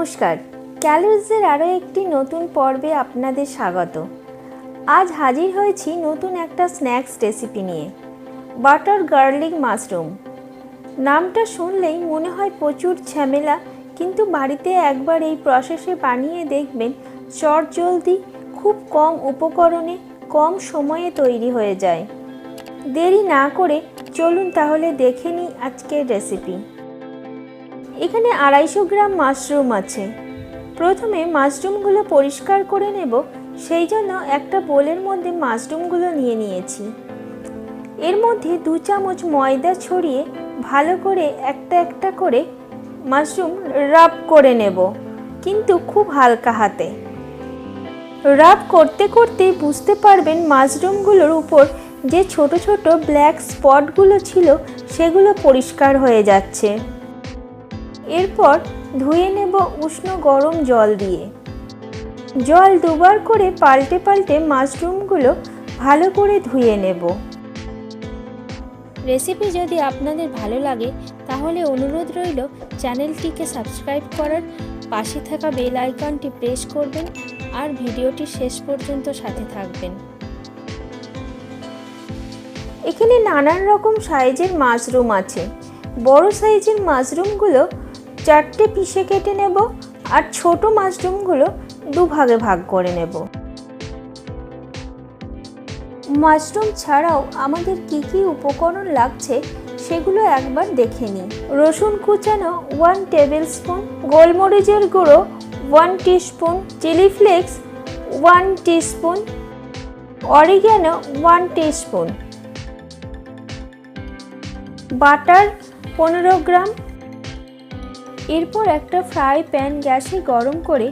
নমস্কার, ক্যালোরিজের আরও একটি নতুন পর্বে আপনাদের স্বাগত। আজ হাজির হয়েছি নতুন একটা স্ন্যাক্স রেসিপি নিয়ে, বাটার গার্লিক মাশরুম। নামটা শুনলেই মনে হয় প্রচুর ঝামেলা, কিন্তু বাড়িতে একবার এই প্রসেসে বানিয়ে দেখবেন চটজলদি খুব কম উপকরণে কম সময়ে তৈরি হয়ে যায়। দেরি না করে চলুন তাহলে দেখে নিই আজকের রেসিপি। এখানে 250 গ্রাম মাশরুম আছে। প্রথমে মাশরুমগুলো পরিষ্কার করে নেব, সেই জন্য একটা বোলের মধ্যে মাশরুমগুলো নিয়ে নিয়েছি। এর মধ্যে 2 চামচ ময়দা ছড়িয়ে ভালো করে একটা একটা করে মাশরুম রাব করে নেব, কিন্তু খুব হালকা হাতে। রাব করতে করতে বুঝতে পারবেন মাশরুমগুলোর উপর যে ছোট ছোট ব্ল্যাক স্পটগুলো ছিল সেগুলো পরিষ্কার হয়ে যাচ্ছে। এরপর ধুয়ে নেব উষ্ণ গরম জল দিয়ে। জল দুবার করে পাল্টে পাল্টে মাশরুমগুলো ভালো করে ধুয়ে নেব। রেসিপি যদি আপনাদের ভালো লাগে তাহলে অনুরোধ রইল চ্যানেলটিকে সাবস্ক্রাইব করার, পাশে থাকা বেল আইকনটি প্রেস করবেন আর ভিডিওটি শেষ পর্যন্ত সাথে থাকবেন। এখানে নানান রকম সাইজের মাশরুম আছে। বড় সাইজের মাশরুমগুলো 4টে পিসে কেটে নেব, আর ছোট মাশরুমগুলো 2 ভাগে ভাগ করে নেব। মাশরুম ছাড়াও আমাদের কি উপকরণ লাগছে সেগুলো একবার দেখে নিই। রসুন কুচানো 1 টেবিল স্পুন, গোলমরিচের গুঁড়ো 1 teaspoon, chilli flakes 1 teaspoon, oregano 1 teaspoon, butter 15 gram. এরপর একটা ফ্রাই প্যান গ্যাসে গরম করে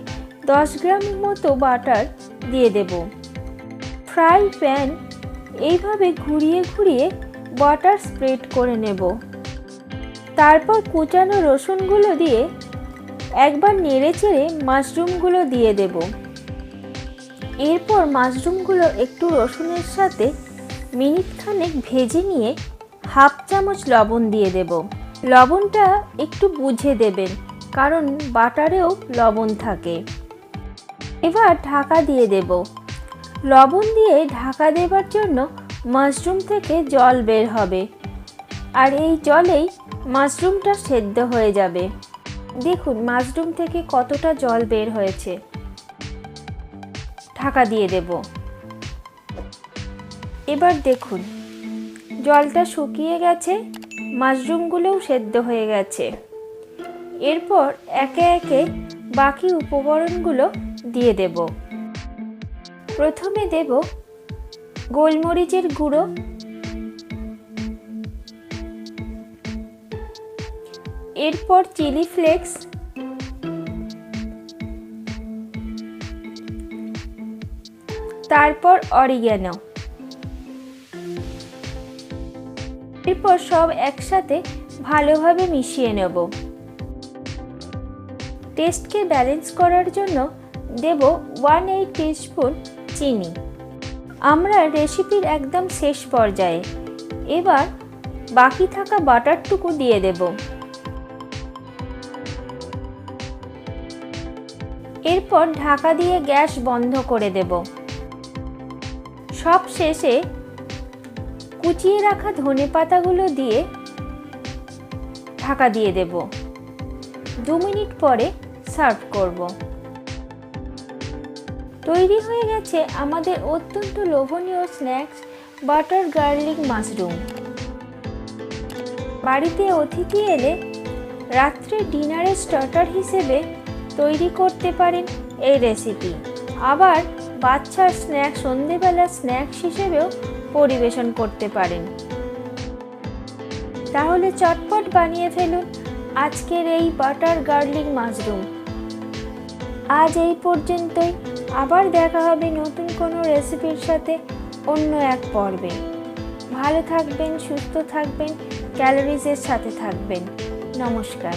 10 গ্রাম মতো বাটার দিয়ে দেব। ফ্রাই প্যান এইভাবে ঘুরিয়ে ঘুরিয়ে বাটার স্প্রেড করে নেব। তারপর কুচানো রসুনগুলো দিয়ে একবার নেড়েচেড়ে মাশরুমগুলো দিয়ে দেব। এরপর মাশরুমগুলো একটু রসুনের সাথে মিনিটখানেক ভেজে নিয়ে 1/2 চামচ লবণ দিয়ে দেব। লবণটা একটু বুঝে দেবেন, কারণ বাটারেও লবণ থাকে। এবার ঢাকা দিয়ে দেব। লবণ দিয়ে ঢাকা দেবার জন্য মাশরুম থেকে জল বের হবে, আর এই জলেই মাশরুমটা সেদ্ধ হয়ে যাবে। দেখুন মাশরুম থেকে কতটা জল বের হয়েছে। ঢাকা দিয়ে দেব। এবার দেখুন জলটা শুকিয়ে গেছে, মাশরুমগুলোও সেদ্ধ হয়ে গেছে। এরপর একে একে বাকি উপকরণগুলো দিয়ে দেব। প্রথমে দেব গোলমরিচের গুঁড়ো, এরপর চিলি ফ্লেক্স, তারপর অরিগ্যানো। এরপর সব একসাথে ভালোভাবে মিশিয়ে নেব। টেস্টকে ব্যালেন্স করার জন্য দেব 1/8 টিস্পুন চিনি। আমরা রেসিপির একদম শেষ পর্যায়ে। এবার বাকি থাকা বাটারটুকু দিয়ে দেব। এরপর ঢাকা দিয়ে গ্যাস বন্ধ করে দেব। সব শেষে কুচিয়ে রাখা ধনেপাতাগুলো দিয়ে ঢাকা দিয়ে দেব। 2 মিনিট পরে সার্ভ করব। তৈরি হয়ে গেছে আমাদের অত্যন্ত লোভনীয় স্ন্যাক্স বাটার গার্লিক মাশরুম। বাড়িতে অতিথি এলে রাত্রে ডিনারের স্টার্টার হিসেবে তৈরি করতে পারেন এই রেসিপি। আবার বাচ্চার স্ন্যাক্স, সন্ধেবেলার স্ন্যাক্স হিসেবেও পরিবেশন করতে পারেন। তাহলে চটপট বানিয়ে ফেলুন আজকের এই বাটার গার্লিক মাশরুম। আজ এই পর্যন্তই। আবার দেখা হবে নতুন কোনো রেসিপির সাথে অন্য এক পর্বে। ভালো থাকবেন, সুস্থ থাকবেন, ক্যালোরিজের সাথে থাকবেন। নমস্কার।